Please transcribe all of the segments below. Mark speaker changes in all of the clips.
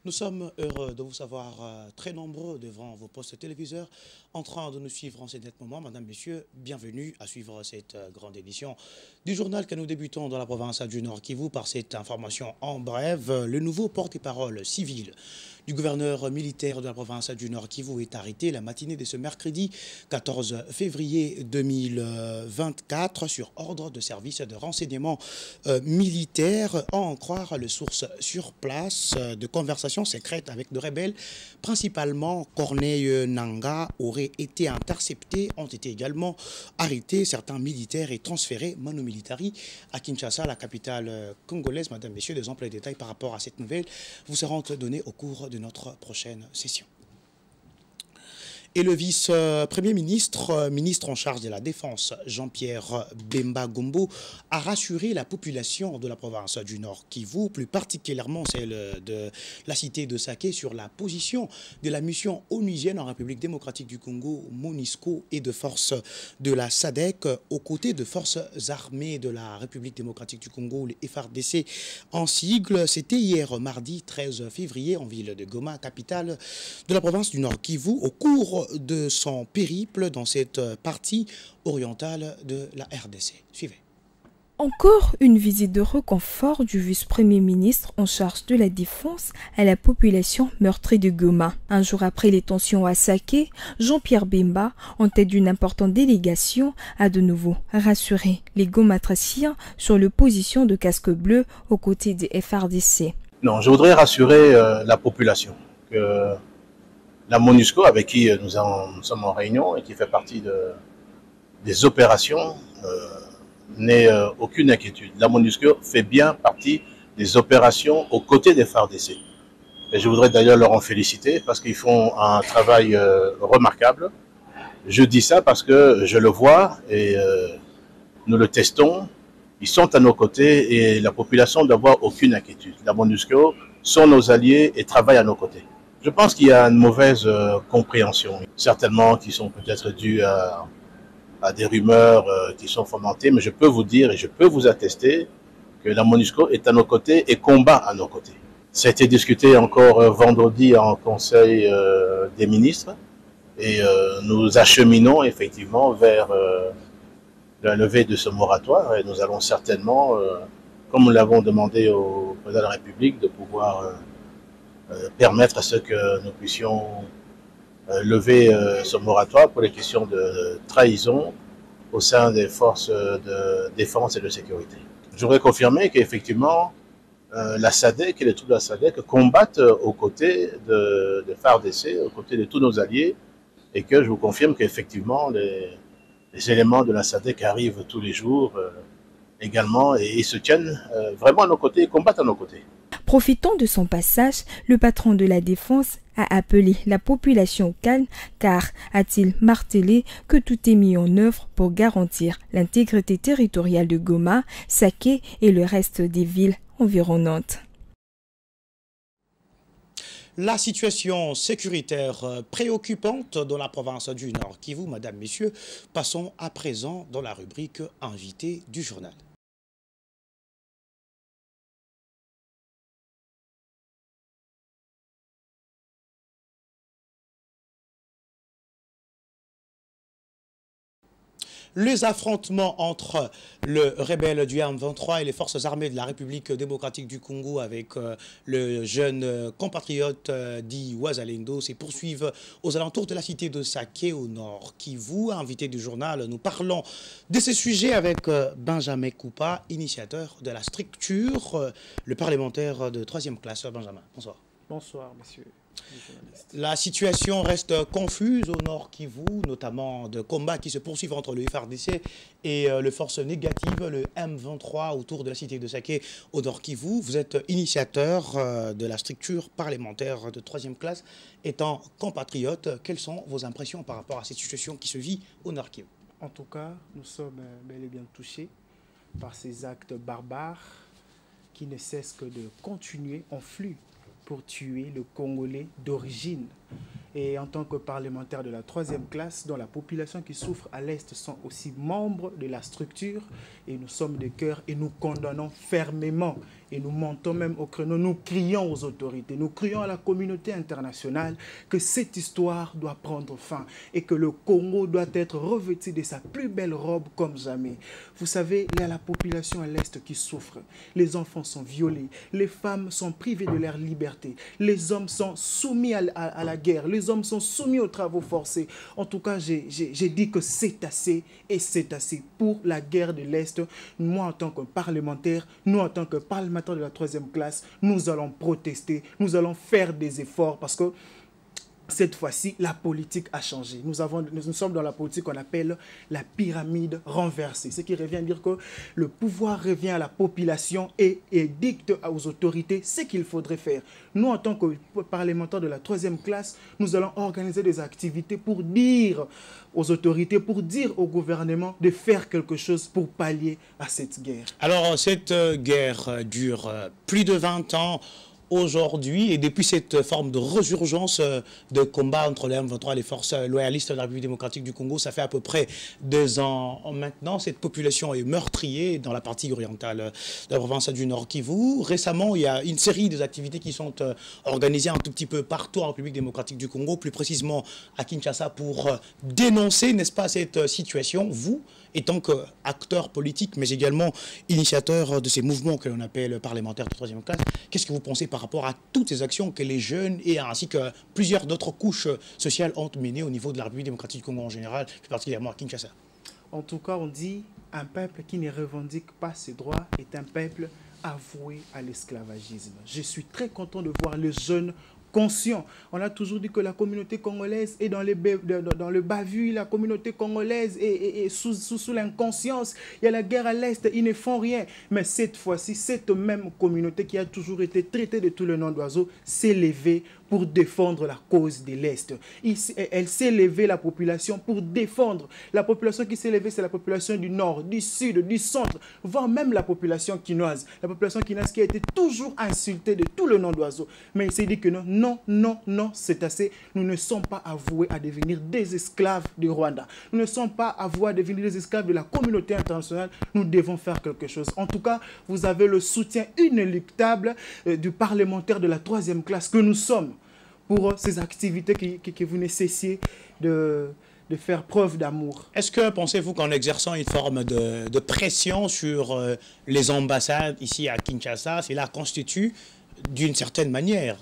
Speaker 1: Nous sommes heureux de vous savoir très nombreux devant vos postes téléviseurs en train de nous suivre en ce net moment. Madame, Messieurs, bienvenue à suivre cette grande édition du journal que nous débutons dans la province du Nord Kivu par cette information en bref. Le nouveau porte-parole civil du gouverneur militaire de la province du Nord Kivu est arrêté la matinée de ce mercredi 14 février 2024 sur ordre de service de renseignement militaire. À en croire les sources sur place de conversations secrètes avec de rebelles, principalement Corneille Nanga, auraient été interceptés, ont été également arrêtés. Certains militaires et transférés manu militari à Kinshasa, la capitale congolaise. Madame, Messieurs, des amples détails par rapport à cette nouvelle vous seront donnés au cours de notre prochaine session. Et le vice-premier ministre, ministre en charge de la Défense, Jean-Pierre Bemba Gombo, a rassuré la population de la province du Nord Kivu, plus particulièrement celle de la cité de Saké, sur la position de la mission onusienne en République démocratique du Congo, MONUSCO, et de forces de la SADC, aux côtés de forces armées de la République démocratique du Congo, les FARDC en sigle. C'était hier mardi 13 février en ville de Goma, capitale de la province du Nord Kivu, au cours de son périple dans cette partie orientale de la RDC. Suivez.
Speaker 2: Encore une visite de réconfort du vice-premier ministre en charge de la défense à la population meurtrie de Goma. Un jour après les tensions à Saké, Jean-Pierre Bemba, en tête d'une importante délégation, a de nouveau rassuré les Gomatraciens sur la position de casque bleu aux côtés des FARDC.
Speaker 3: Non, je voudrais rassurer la population que la MONUSCO, avec qui nous sommes en réunion et qui fait partie des opérations, n'ait aucune inquiétude. La MONUSCO fait bien partie des opérations aux côtés des FARDC. Et je voudrais d'ailleurs leur en féliciter parce qu'ils font un travail remarquable. Je dis ça parce que je le vois et nous le testons. Ils sont à nos côtés et la population ne doit avoir aucune inquiétude. La MONUSCO sont nos alliés et travaillent à nos côtés. Je pense qu'il y a une mauvaise compréhension, certainement qui sont peut-être dues à des rumeurs qui sont fomentées, mais je peux vous dire et je peux vous attester que la MONUSCO est à nos côtés et combat à nos côtés. Ça a été discuté encore vendredi en Conseil des ministres et nous acheminons effectivement vers la levée de ce moratoire et nous allons certainement, comme nous l'avons demandé au président de la République, de pouvoir permettre à ce que nous puissions lever ce moratoire pour les questions de trahison au sein des forces de défense et de sécurité. Je voudrais confirmer qu'effectivement, la SADC et les troupes de la SADC combattent aux côtés de FARDC, aux côtés de tous nos alliés, et que je vous confirme qu'effectivement, les éléments de la SADC arrivent tous les jours également et se tiennent vraiment à nos côtés et combattent à nos côtés.
Speaker 2: Profitant de son passage, le patron de la défense a appelé la population au calme car, a-t-il martelé, que tout est mis en œuvre pour garantir l'intégrité territoriale de Goma, Saké et le reste des villes environnantes.
Speaker 1: La situation sécuritaire préoccupante dans la province du Nord Kivu, Madame, Messieurs, passons à présent dans la rubrique invité du journal. Les affrontements entre le rebelle du M23 et les forces armées de la République démocratique du Congo avec le jeune compatriote dit Wazalendo se poursuivent aux alentours de la cité de Saké au nord Kivu. Invité du journal, nous parlons de ces sujets avec Benjamin Koupa, initiateur de la structure, le parlementaire de 3e classe. Benjamin, bonsoir.
Speaker 4: Bonsoir, monsieur.
Speaker 1: La situation reste confuse au nord Kivu, notamment de combats qui se poursuivent entre le FARDC et les forces négatives, le M23, autour de la cité de Saké au nord Kivu. Vous êtes initiateur de la structure parlementaire de 3e classe. Étant compatriote, quelles sont vos impressions par rapport à cette situation qui se vit au nord Kivu?
Speaker 4: En tout cas, nous sommes bel et bien touchés par ces actes barbares qui ne cessent que de continuer en flux pour tuer le Congolais d'origine. Et en tant que parlementaire de la 3e classe, dont la population qui souffre à l'Est sont aussi membres de la structure, et nous sommes de cœur et nous condamnons fermement et nous montons même au créneau, nous crions aux autorités, nous crions à la communauté internationale que cette histoire doit prendre fin et que le Congo doit être revêtu de sa plus belle robe comme jamais. Vous savez, il y a la population à l'Est qui souffre. Les enfants sont violés, les femmes sont privées de leur liberté, les hommes sont soumis à la guerre, les hommes sont soumis aux travaux forcés. En tout cas, j'ai dit que c'est assez et c'est assez pour la guerre de l'Est. Moi, en tant que parlementaire, nous, en tant que parlementaire de la 3e classe, nous allons protester, nous allons faire des efforts parce que cette fois-ci, la politique a changé. Nous sommes dans la politique qu'on appelle la pyramide renversée. Ce qui revient à dire que le pouvoir revient à la population et dicte aux autorités ce qu'il faudrait faire. Nous, en tant que parlementaires de la 3e classe, nous allons organiser des activités pour dire aux autorités, pour dire au gouvernement de faire quelque chose pour pallier à cette guerre.
Speaker 1: Alors, cette guerre dure plus de 20 ans. Aujourd'hui, et depuis cette forme de résurgence de combat entre les M23 et les forces loyalistes de la République démocratique du Congo, ça fait à peu près 2 ans maintenant. Cette population est meurtrière dans la partie orientale de la province du Nord Kivu. Récemment, il y a une série d'activités qui sont organisées un tout petit peu partout en République démocratique du Congo, plus précisément à Kinshasa, pour dénoncer, n'est-ce pas, cette situation. Vous, étant qu'acteur politique, mais également initiateur de ces mouvements que l'on appelle parlementaires de 3e classe, qu'est-ce que vous pensez par rapport à toutes ces actions que les jeunes et ainsi que plusieurs d'autres couches sociales ont menées au niveau de la République démocratique du Congo en général, plus particulièrement à Kinshasa?
Speaker 4: En tout cas, on dit un peuple qui ne revendique pas ses droits est un peuple avoué à l'esclavagisme. Je suis très content de voir les jeunes conscient. On a toujours dit que la communauté congolaise est dans le bavure, la communauté congolaise est sous l'inconscience. Il y a la guerre à l'Est, ils ne font rien. Mais cette fois-ci, cette même communauté qui a toujours été traitée de tout le nom d'oiseau s'est levée pour défendre la cause de l'Est. Elle s'est levée, la population, pour défendre. La population qui s'est levée, c'est la population du Nord, du Sud, du Centre, voire même la population quinoise. La population quinoise qui a été toujours insultée de tout le nom d'oiseau. Mais il s'est dit que non, non, non, non, c'est assez. Nous ne sommes pas avoués à devenir des esclaves du Rwanda. Nous ne sommes pas avoués à devenir des esclaves de la communauté internationale. Nous devons faire quelque chose. En tout cas, vous avez le soutien inéluctable du parlementaire de la 3e classe que nous sommes pour ces activités que vous nécessitez de faire preuve d'amour.
Speaker 1: Est-ce que pensez-vous qu'en exerçant une forme de pression sur les ambassades ici à Kinshasa, cela constitue d'une certaine manière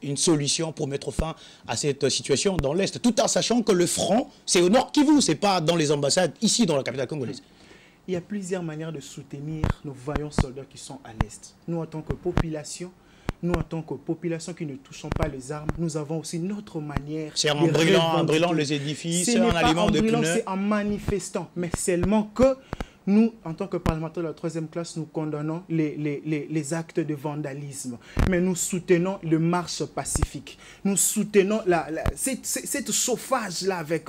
Speaker 1: une solution pour mettre fin à cette situation dans l'Est, tout en sachant que le front, c'est au Nord Kivu, c'est pas dans les ambassades ici dans la capitale congolaise?
Speaker 4: Il y a plusieurs manières de soutenir nos vaillants soldats qui sont à l'Est. Nous, en tant que population, qui ne touchons pas les armes, nous avons aussi notre manière.
Speaker 1: C'est en brûlant les édifices, en allumant des pneus.
Speaker 4: C'est en manifestant, mais seulement que nous, en tant que parlementaires de la 3e classe, nous condamnons les actes de vandalisme. Mais nous soutenons le marche pacifique. Nous soutenons cette chauffage-là avec,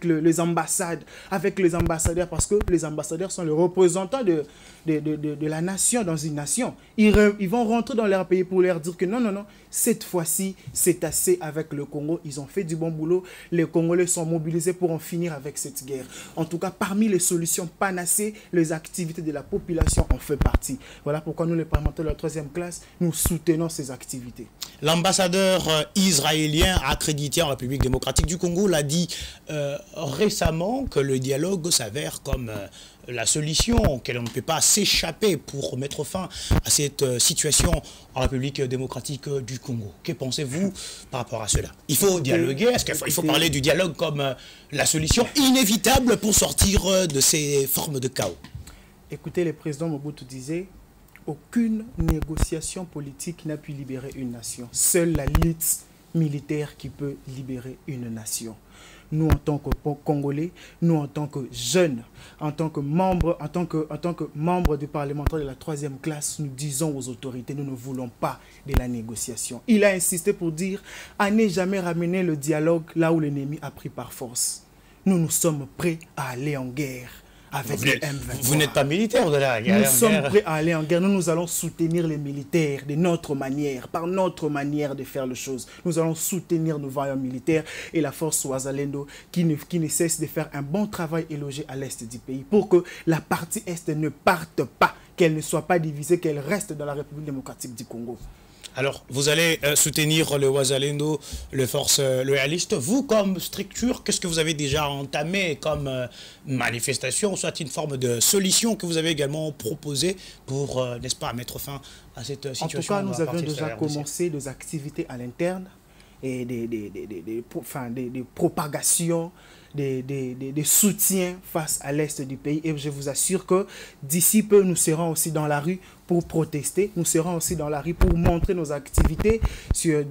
Speaker 4: les ambassades, avec les ambassadeurs, parce que les ambassadeurs sont les représentants de la nation dans une nation. Ils vont rentrer dans leur pays pour leur dire que non, non, non, cette fois-ci, c'est assez avec le Congo. Ils ont fait du bon boulot. Les Congolais sont mobilisés pour en finir avec cette guerre. En tout cas, parmi les solutions panacées, les activités de la population en fait partie. Voilà pourquoi nous, les parlementaires de la 3e classe, nous soutenons ces activités.
Speaker 1: L'ambassadeur israélien accrédité en République démocratique du Congo l'a dit récemment que le dialogue s'avère comme la solution, qu'elle ne peut pas s'échapper pour mettre fin à cette situation en République démocratique du Congo. Que pensez-vous par rapport à cela? Il faut dialoguer, est-ce qu'il faut parler du dialogue comme la solution inévitable pour sortir de ces formes de chaos?
Speaker 4: Écoutez, le président Mobutu disait: aucune négociation politique n'a pu libérer une nation. Seule la lutte militaire qui peut libérer une nation. Nous, en tant que Congolais, nous, en tant que jeunes, en tant que membres du parlementaire de la 3e classe, nous disons aux autorités, nous ne voulons pas de la négociation. Il a insisté pour dire à ne jamais ramener le dialogue là où l'ennemi a pris par force. Nous sommes prêts à aller en guerre avec le M23.
Speaker 1: Vous n'êtes pas militaire de la guerre.
Speaker 4: Nous sommes prêts à aller en guerre. Nous allons soutenir les militaires de notre manière, par notre manière de faire les choses. Nous allons soutenir nos vaillants militaires et la force Wazalendo qui ne cesse de faire un bon travail élogieux à l'est du pays pour que la partie est ne parte pas, qu'elle ne soit pas divisée, qu'elle reste dans la République démocratique du Congo.
Speaker 1: Alors, vous allez soutenir le Wazalendo, les forces loyalistes. Vous, comme structure, qu'est-ce que vous avez déjà entamé comme manifestation, soit une forme de solution que vous avez également proposée pour, n'est-ce pas, mettre fin à cette situation?
Speaker 4: En tout cas, nous avions déjà commencé des activités à l'interne et des propagations, des soutiens face à l'est du pays. Et je vous assure que d'ici peu, nous serons aussi dans la rue pour protester. Nous serons aussi dans la rue pour montrer nos activités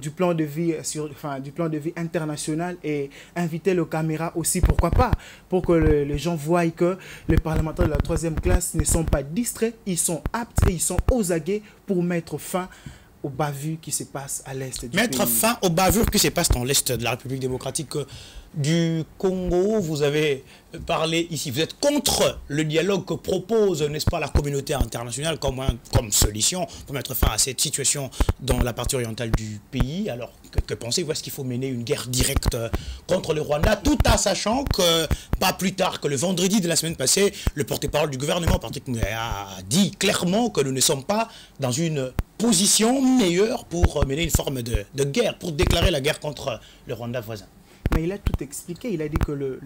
Speaker 4: du plan de vie, international et inviter les caméras aussi, pourquoi pas, pour que les gens voient que les parlementaires de la 3e classe ne sont pas distraits, ils sont aptes et ils sont aux aguets pour mettre fin aux bavures qui se passent à l'est du pays.
Speaker 1: Mettre fin aux bavures qui se passent dans l'est de la République démocratique du Congo. Vous avez parlé ici, vous êtes contre le dialogue que propose, n'est-ce pas, la communauté internationale comme solution pour mettre fin à cette situation dans la partie orientale du pays. Alors, que pensez-vous? Est-ce qu'il faut mener une guerre directe contre le Rwanda, tout en sachant que, pas plus tard que le vendredi de la semaine passée, le porte-parole du gouvernement, Patrick Muyaya, a dit clairement que nous ne sommes pas dans une position meilleure pour mener une forme de guerre, pour déclarer la guerre contre le Rwanda voisin?
Speaker 4: Mais il a tout expliqué. Il a dit que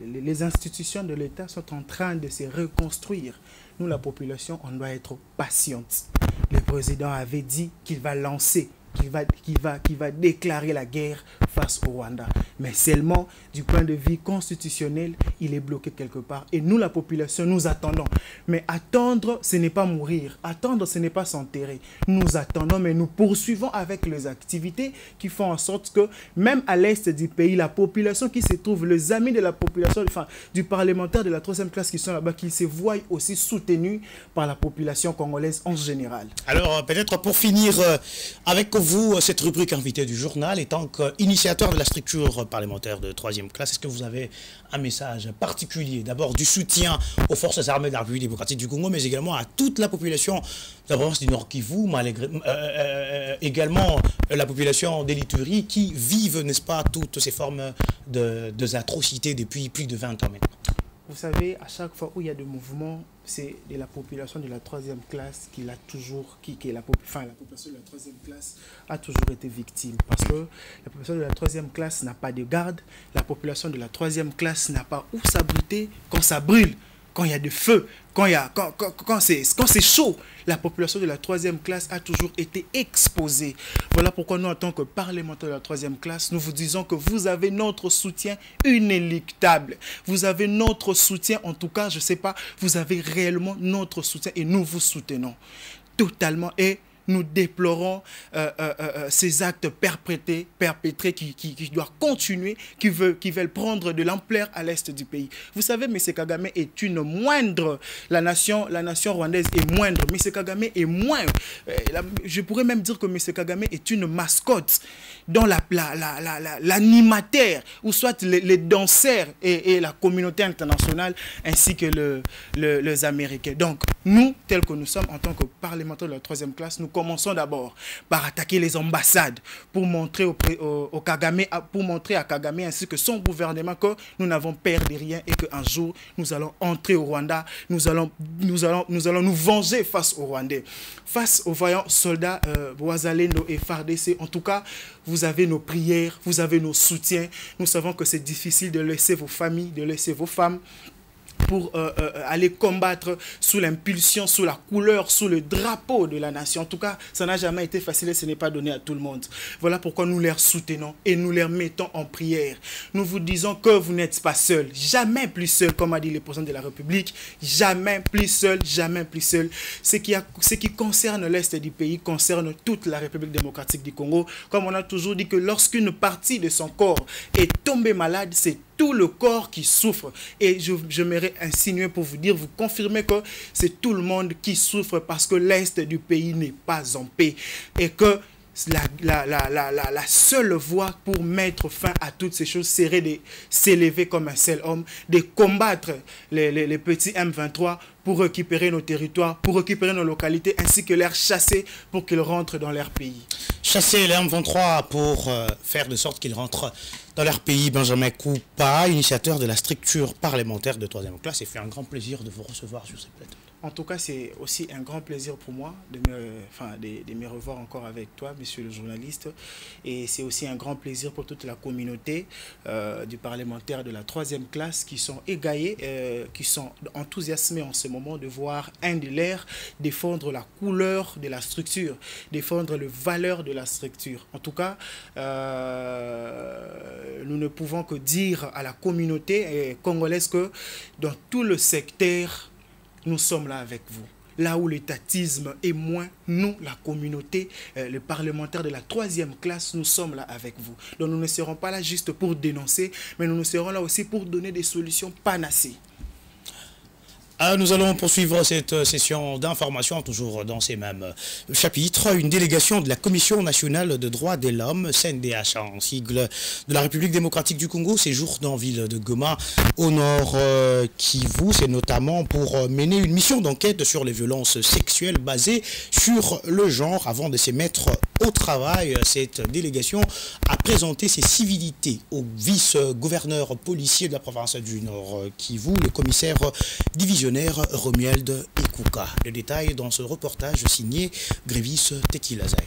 Speaker 4: les institutions de l'État sont en train de se reconstruire. Nous, la population, on doit être patiente. Le président avait dit qu'il va lancer, qu'il va déclarer la guerre face au Rwanda. Mais seulement, du point de vue constitutionnel, il est bloqué quelque part. Et nous, la population, nous attendons. Mais attendre, ce n'est pas mourir. Attendre, ce n'est pas s'enterrer. Nous attendons, mais nous poursuivons avec les activités qui font en sorte que, même à l'est du pays, la population qui se trouve, les amis de la population, enfin, du parlementaire de la 3e classe qui sont là-bas, qu'ils se voient aussi soutenus par la population congolaise en général.
Speaker 1: Alors, peut-être pour finir avec vous, cette rubrique invitée du journal, étant qu'initiateur de la structure parlementaire de 3e classe, est-ce que vous avez un message particulier, d'abord du soutien aux forces armées de la République démocratique du Congo, mais également à toute la population de la province du Nord Kivu, également la population des Lituri qui vivent, n'est-ce pas, toutes ces formes de atrocités depuis plus de 20 ans maintenant?
Speaker 4: Vous savez, à chaque fois où il y a des mouvements, c'est de la population de la 3e classe qui l'a toujours, la population de la 3e classe a toujours été victime. Parce que la population de la 3e classe n'a pas de garde, la population de la 3e classe n'a pas où s'abriter quand ça brûle, quand il y a du feu, quand c'est chaud. La population de la 3e classe a toujours été exposée. Voilà pourquoi nous, en tant que parlementaires de la 3e classe, nous vous disons que vous avez notre soutien inéluctable. Vous avez notre soutien, en tout cas, je ne sais pas, vous avez réellement notre soutien et nous vous soutenons totalement. Et nous déplorons ces actes perpétrés qui doivent continuer, qui veulent prendre de l'ampleur à l'est du pays. Vous savez, M. Kagame est une moindre, la nation rwandaise est moindre, M. Kagame est moins, je pourrais même dire que M. Kagame est une mascotte dont l'animateur, ou soit les danseurs et la communauté internationale, ainsi que les Américains. Donc, nous, tels que nous sommes, en tant que parlementaires de la 3e classe, nous commençons d'abord par attaquer les ambassades pour montrer à Kagame ainsi que son gouvernement que nous n'avons peur de rien et qu'un jour nous allons entrer au Rwanda, nous allons nous venger face aux Rwandais, face aux vaillants soldats Wazalendo et FARDC. En tout cas, vous avez nos prières, vous avez nos soutiens. Nous savons que c'est difficile de laisser vos familles, de laisser vos femmes pour aller combattre sous l'impulsion, sous la couleur, sous le drapeau de la nation. En tout cas, ça n'a jamais été facile et ce n'est pas donné à tout le monde. Voilà pourquoi nous les soutenons et nous les mettons en prière. Nous vous disons que vous n'êtes pas seuls, jamais plus seuls, comme a dit le président de la République, jamais plus seuls, jamais plus seuls. Ce qui concerne l'Est du pays concerne toute la République démocratique du Congo. Comme on a toujours dit que lorsqu'une partie de son corps est tombée malade, c'est tout le corps qui souffre. Et je m'aimerais insinuer pour vous dire, vous confirmer que c'est tout le monde qui souffre parce que l'Est du pays n'est pas en paix. Et que la seule voie pour mettre fin à toutes ces choses serait de s'élever comme un seul homme, de combattre les petits M23 pour récupérer nos territoires, pour récupérer nos localités, ainsi que les chasser pour qu'ils rentrent dans leur pays.
Speaker 1: Chasser les M23 pour faire de sorte qu'ils rentrent dans leur pays. Benjamin Koupa, initiateur de la structure parlementaire de 3e classe, et fait un grand plaisir de vous recevoir sur cette plateau.
Speaker 4: En tout cas, c'est aussi un grand plaisir pour moi de me revoir encore avec toi, monsieur le journaliste. Et c'est aussi un grand plaisir pour toute la communauté du parlementaire de la 3e classe qui sont égaillés, qui sont enthousiasmés en ce moment de voir un de leurs défendre la couleur de la structure, défendre les valeurs de la structure. En tout cas, nous ne pouvons que dire à la communauté congolaise que dans tout le secteur, nous sommes là avec vous. Là où l'étatisme est moins, nous, la communauté, les parlementaires de la 3e classe, nous sommes là avec vous. Donc nous ne serons pas là juste pour dénoncer, mais nous serons là aussi pour donner des solutions panacées.
Speaker 1: Nous allons poursuivre cette session d'information, toujours dans ces mêmes chapitres. Une délégation de la Commission nationale de droits de l'homme, CNDH en sigle, de la République démocratique du Congo, séjourne dans la ville de Goma, au nord Kivu. C'est notamment pour mener une mission d'enquête sur les violences sexuelles basées sur le genre. Avant de se mettre au travail, cette délégation a présenté ses civilités au vice-gouverneur policier de la province du Nord Kivu, le commissaire divisionnaire Romuald Ekuka. Les détails dans ce reportage signé Grévis Tekilazaï.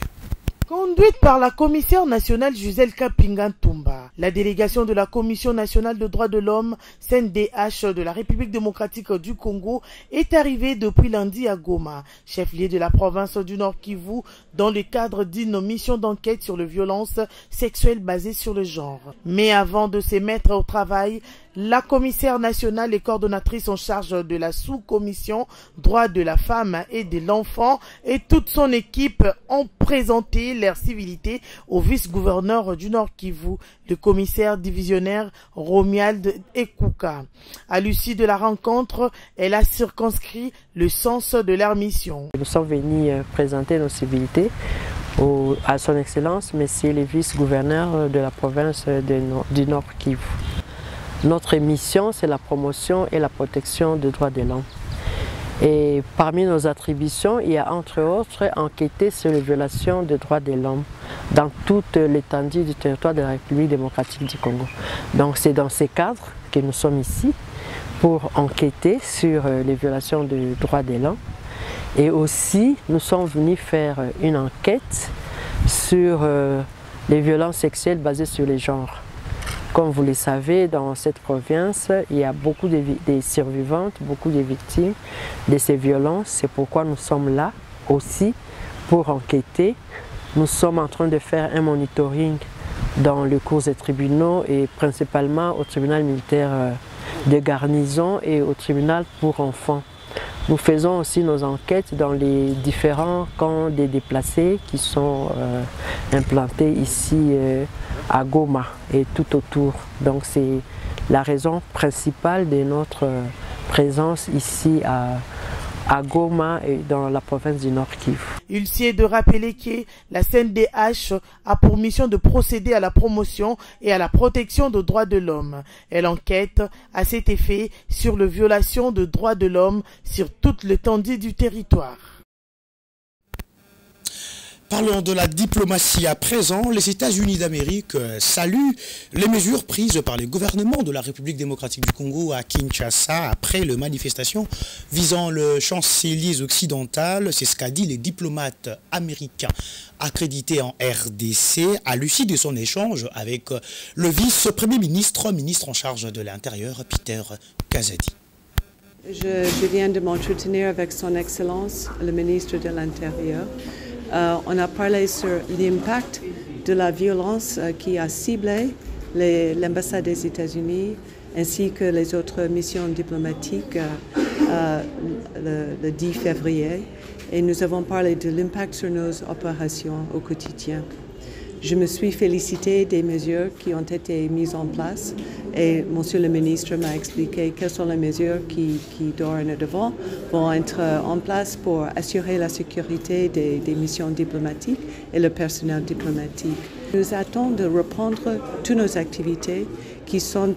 Speaker 5: Conduite par la commissaire nationale Gisèle Kapinga-Ntumba, la délégation de la Commission nationale de droits de l'homme, CNDH de la République démocratique du Congo, est arrivée depuis lundi à Goma, chef-lieu de la province du Nord Kivu, dans le cadre d'une mission d'enquête sur les violences sexuelles basées sur le genre. Mais avant de se mettre au travail, la commissaire nationale et coordonnatrice en charge de la sous-commission droits de la femme et de l'enfant et toute son équipe ont présenté leur civilité au vice-gouverneur du Nord Kivu, le commissaire divisionnaire Romuald Ekuka. À l'issue de la rencontre, elle a circonscrit le sens de leur mission.
Speaker 6: Nous sommes venus présenter nos civilités à son Excellence, Monsieur le vice-gouverneur de la province du Nord Kivu. Notre mission, c'est la promotion et la protection des droits de l'homme. Et parmi nos attributions, il y a entre autres enquêter sur les violations des droits de l'homme dans toute l'étendue du territoire de la République démocratique du Congo. Donc c'est dans ces cadres que nous sommes ici pour enquêter sur les violations des droits de l'homme. Et aussi, nous sommes venus faire une enquête sur les violences sexuelles basées sur les genres. Comme vous le savez, dans cette province, il y a beaucoup de survivantes, beaucoup de victimes de ces violences. C'est pourquoi nous sommes là aussi pour enquêter. Nous sommes en train de faire un monitoring dans les cours des tribunaux et principalement au tribunal militaire de garnison et au tribunal pour enfants. Nous faisons aussi nos enquêtes dans les différents camps des déplacés qui sont implantés ici à Goma et tout autour. Donc c'est la raison principale de notre présence ici à Goma et dans la province du Nord Kivu.
Speaker 5: Il s'est de rappeler que la CNDH a pour mission de procéder à la promotion et à la protection des droits de l'homme. Elle enquête à cet effet sur les violations de droits de l'homme sur toute l'étendue du territoire.
Speaker 1: Parlons de la diplomatie à présent. Les États-Unis d'Amérique saluent les mesures prises par les gouvernements de la République démocratique du Congo à Kinshasa après les manifestations visant le chancelier occidental. C'est ce qu'a dit les diplomates américains accrédités en RDC à l'issue de son échange avec le vice-premier ministre, ministre en charge de l'Intérieur, Peter Kazadi.
Speaker 7: Je viens de m'entretenir avec son Excellence, le ministre de l'Intérieur. On a parlé sur l'impact de la violence qui a ciblé l'ambassade des États-Unis ainsi que les autres missions diplomatiques le 10 février. Et nous avons parlé de l'impact sur nos opérations au quotidien. Je me suis félicitée des mesures qui ont été mises en place et Monsieur le ministre m'a expliqué quelles sont les mesures qui dorénavant vont être en place pour assurer la sécurité des missions diplomatiques et le personnel diplomatique. Nous attendons de reprendre toutes nos activités qui sont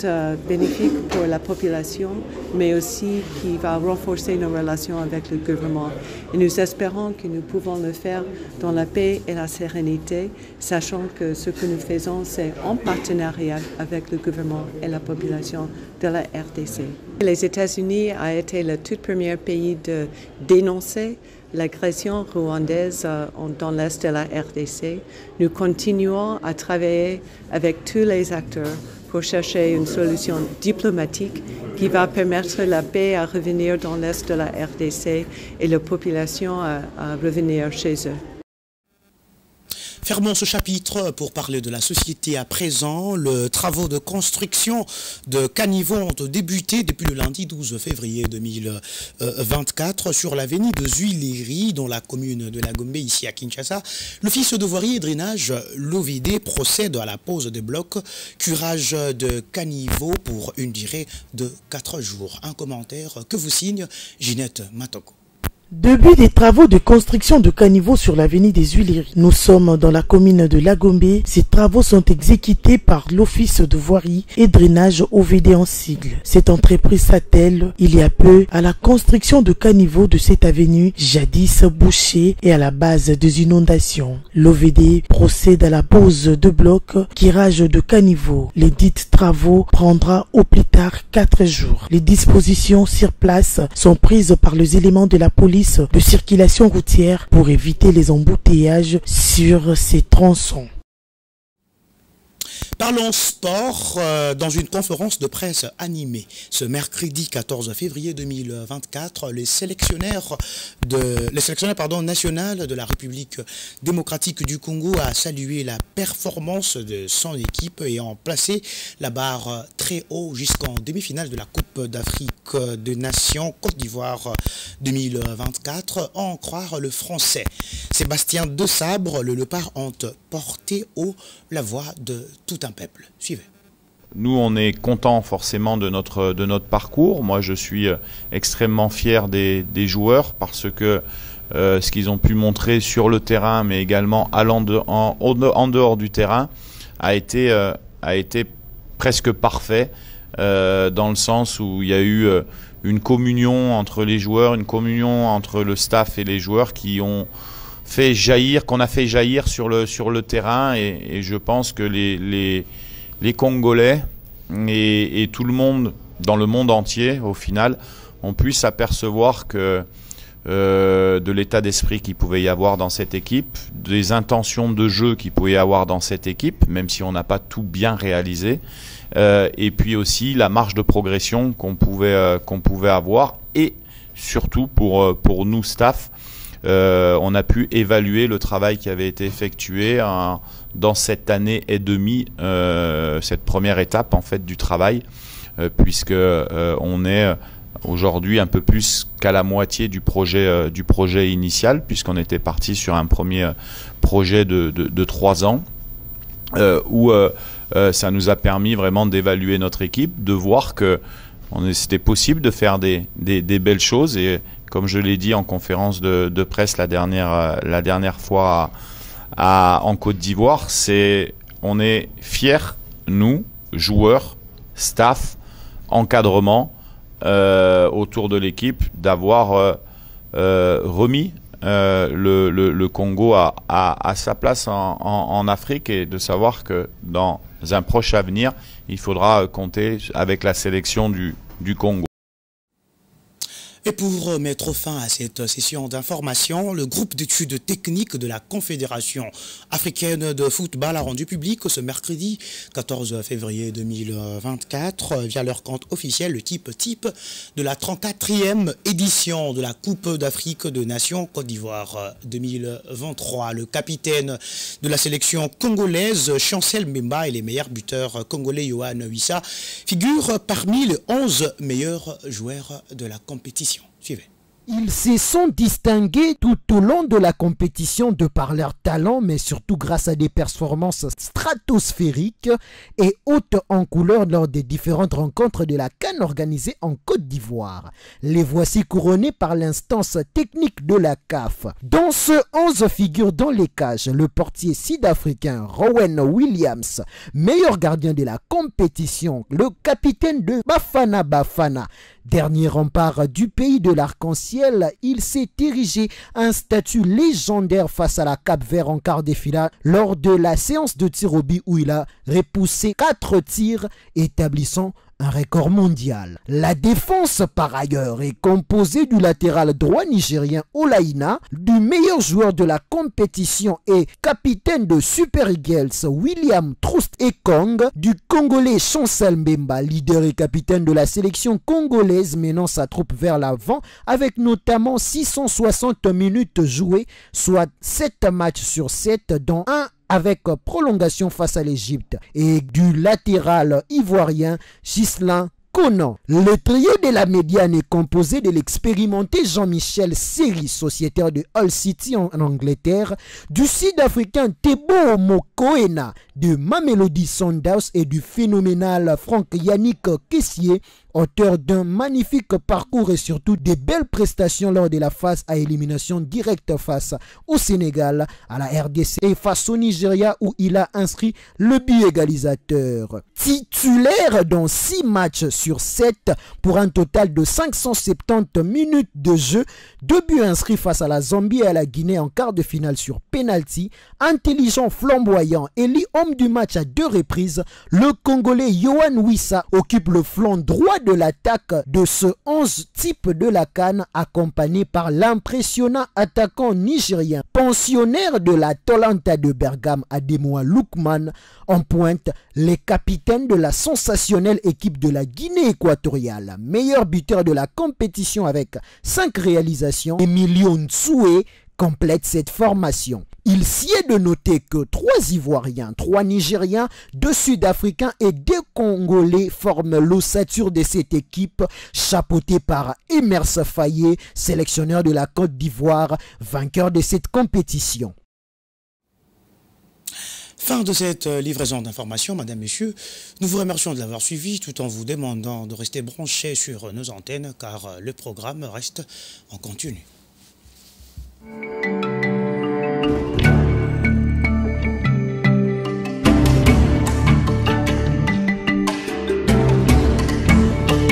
Speaker 7: bénéfiques pour la population, mais aussi qui va renforcer nos relations avec le gouvernement. Et nous espérons que nous pouvons le faire dans la paix et la sérénité, sachant que ce que nous faisons, c'est en partenariat avec le gouvernement et la population de la RDC. Les États-Unis ont été le tout premier pays de dénoncer l'agression rwandaise dans l'est de la RDC. Nous continuons à travailler avec tous les acteurs pour chercher une solution diplomatique qui va permettre la paix à revenir dans l'est de la RDC et la population à revenir chez eux.
Speaker 1: Fermons ce chapitre pour parler de la société à présent. Les travaux de construction de caniveaux ont débuté depuis le lundi 12 février 2024 sur l'avenue de Zuileri, dans la commune de la Gombe, ici à Kinshasa. L'Office de voirie et drainage, l'OVD, procède à la pose des blocs, curage de caniveaux pour une durée de 4 jours. Un commentaire que vous signe Ginette Matoko.
Speaker 5: Début des travaux de construction de caniveaux sur l'avenue des Huileries. Nous sommes dans la commune de Lagombe. Ces travaux sont exécutés par l'Office de voirie et drainage OVD en sigle. Cette entreprise s'attelle, il y a peu, à la construction de caniveaux de cette avenue, jadis bouchée et à la base des inondations. L'OVD procède à la pose de blocs, curage de caniveaux. Les dites travaux prendra au plus tard 4 jours. Les dispositions sur place sont prises par les éléments de la police de circulation routière pour éviter les embouteillages sur ces tronçons.
Speaker 1: Parlons sport dans une conférence de presse animée. Ce mercredi 14 février 2024, les sélectionneurs national de la République démocratique du Congo a salué la performance de son équipe et ont placé la barre très haut jusqu'en demi-finale de la Coupe d'Afrique des Nations Côte d'Ivoire 2024. En croire le français Sébastien Desabre, le Léopard ont porté haut la voix de tout un peuple. Suivez.
Speaker 8: Nous, on est content forcément de notre parcours. Moi, je suis extrêmement fier des joueurs parce que ce qu'ils ont pu montrer sur le terrain, mais également en dehors du terrain, a été presque parfait dans le sens où il y a eu une communion entre les joueurs, une communion entre le staff et les joueurs qu'on a fait jaillir sur le terrain et je pense que les Congolais et tout le monde dans le monde entier au final on puisse s'apercevoir que de l'état d'esprit qu'il pouvait y avoir dans cette équipe, des intentions de jeu qu'il pouvait y avoir dans cette équipe, même si on n'a pas tout bien réalisé, et puis aussi la marge de progression qu'on pouvait avoir et surtout pour nous staff, on a pu évaluer le travail qui avait été effectué dans cette année et demie, cette première étape en fait du travail, puisque on est aujourd'hui un peu plus qu'à la moitié du projet initial, puisqu'on était parti sur un premier projet de 3 ans, où ça nous a permis vraiment d'évaluer notre équipe, de voir que c'était possible de faire des belles choses et comme je l'ai dit en conférence de presse la dernière fois en Côte d'Ivoire, on est fiers, nous, joueurs, staff, encadrement, autour de l'équipe, d'avoir remis le Congo à sa place en Afrique et de savoir que dans un proche avenir, il faudra compter avec la sélection du Congo.
Speaker 1: Et pour mettre fin à cette session d'information, le groupe d'études techniques de la Confédération africaine de football a rendu public ce mercredi 14 février 2024 via leur compte officiel le type de la 34e édition de la Coupe d'Afrique des Nations Côte d'Ivoire 2023. Le capitaine de la sélection congolaise, Chancel Mbemba, et les meilleurs buteurs congolais, Yohan Wissa, figurent parmi les 11 meilleurs joueurs de la compétition. Suivez.
Speaker 9: Ils se sont distingués tout au long de la compétition de par leur talent, mais surtout grâce à des performances stratosphériques et hautes en couleur lors des différentes rencontres de la CAN organisées en Côte d'Ivoire. Les voici couronnés par l'instance technique de la CAF. Dans ce 11 figure dans les cages le portier sud-africain Rowan Williams, meilleur gardien de la compétition, le capitaine de Bafana Bafana. Dernier rempart du pays de l'arc-en-ciel, il s'est érigé un statut légendaire face à la Cap-Vert en quart de finale lors de la séance de tir au but où il a repoussé 4 tirs, établissant un record mondial. La défense par ailleurs est composée du latéral droit nigérien Olaïna, du meilleur joueur de la compétition et capitaine de Super Eagles William Troost Ekong, du Congolais Chancel Mbemba, leader et capitaine de la sélection congolaise menant sa troupe vers l'avant avec notamment 660 minutes jouées, soit 7 matchs sur 7 dont 1 avec prolongation face à l'Égypte, et du latéral ivoirien Ghislain Conan. Le trio de la médiane est composé de l'expérimenté Jean-Michel Seri, sociétaire de Hull City en Angleterre, du sud-africain Teboho Mokoena de Mamelodi Sundowns et du phénoménal Franck Yannick Kessié, auteur d'un magnifique parcours et surtout des belles prestations lors de la phase à élimination directe face au Sénégal, à la RDC et face au Nigeria où il a inscrit le but égalisateur. Titulaire dans 6 matchs sur 7 pour un total de 570 minutes de jeu, 2 buts inscrits face à la Zambie et à la Guinée en quart de finale sur penalty, intelligent, flamboyant, élu homme du match à 2 reprises, le Congolais Yohan Wissa occupe le flanc droit de l'attaque de ce 11 type de la CAN, accompagné par l'impressionnant attaquant nigérien, pensionnaire de la Tolanta de Bergame Ademoa Lookman, en pointe les capitaines de la sensationnelle équipe de la Guinée équatoriale, meilleur buteur de la compétition avec 5 réalisations. Emilio Nsoué complète cette formation. Il s'y est de noter que 3 Ivoiriens, 3 Nigériens, 2 Sud-Africains et 2 Congolais forment l'ossature de cette équipe, chapeautée par Emers Faye, sélectionneur de la Côte d'Ivoire, vainqueur de cette compétition.
Speaker 1: Fin de cette livraison d'informations, Madame, Messieurs. Nous vous remercions de l'avoir suivi tout en vous demandant de rester branchés sur nos antennes car le programme reste en continu.